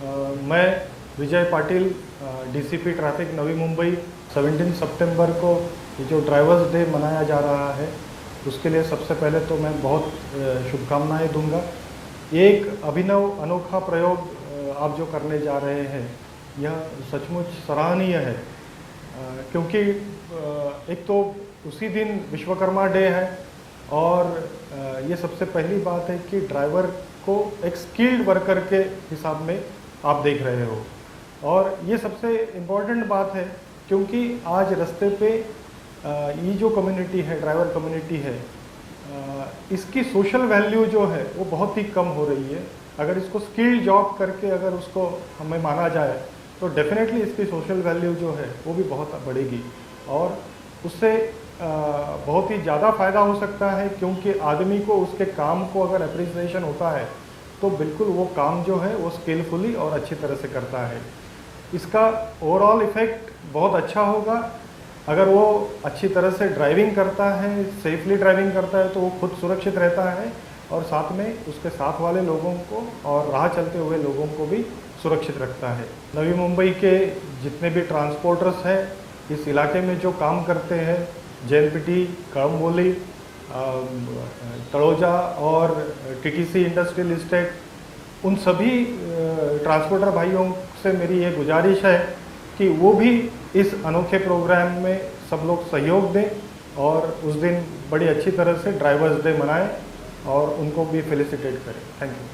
मैं विजय Patil, DCP traffic Navi Mumbai. 17 सितंबर को ये जो ड्राइवर्स डे मनाया जा रहा है उसके लिए सबसे पहले तो मैं बहुत शुभकामनाएं दूंगा। ये एक अभिनव अनोखा प्रयोग आप जो करने जा रहे हैं यह सचमुच सराहनीय है, क्योंकि एक तो उसी दिन विश्वकर्मा डे है और ये सबसे पहली बात है कि ड्राइवर को एक स्किल्ड वर्कर के हिसाब में आप देख रहे हो। और ये सबसे इम्पोर्टेंट बात है क्योंकि आज रास्ते पे ये जो कम्युनिटी है, ड्राइवर कम्युनिटी है, इसकी सोशल वैल्यू जो है वो बहुत ही कम हो रही है। अगर इसको स्किल्ड जॉब करके अगर उसको हमें माना जाए तो डेफिनेटली इसकी सोशल वैल्यू जो है वो भी बहुत बढ़ेगी और उससे बहुत ही ज़्यादा फ़ायदा हो सकता है, क्योंकि आदमी को उसके काम को अगर अप्रिसिएशन होता है तो बिल्कुल वो काम जो है वो स्किलफुली और अच्छी तरह से करता है। इसका ओवरऑल इफ़ेक्ट बहुत अच्छा होगा। अगर वो अच्छी तरह से ड्राइविंग करता है, सेफली ड्राइविंग करता है तो वो खुद सुरक्षित रहता है और साथ में उसके साथ वाले लोगों को और राह चलते हुए लोगों को भी सुरक्षित रखता है। नवी मुंबई के जितने भी ट्रांसपोर्टर्स हैं इस इलाके में जो काम करते हैं, JNPT, कड़मबोली, तड़ोजा और TTC इंडस्ट्रियल इस्टेट, उन सभी ट्रांसपोर्टर भाइयों से मेरी ये गुजारिश है कि वो भी इस अनोखे प्रोग्राम में सब लोग सहयोग दें और उस दिन बड़ी अच्छी तरह से ड्राइवर्स डे मनाएं और उनको भी फेलिसिटेट करें। Thank you.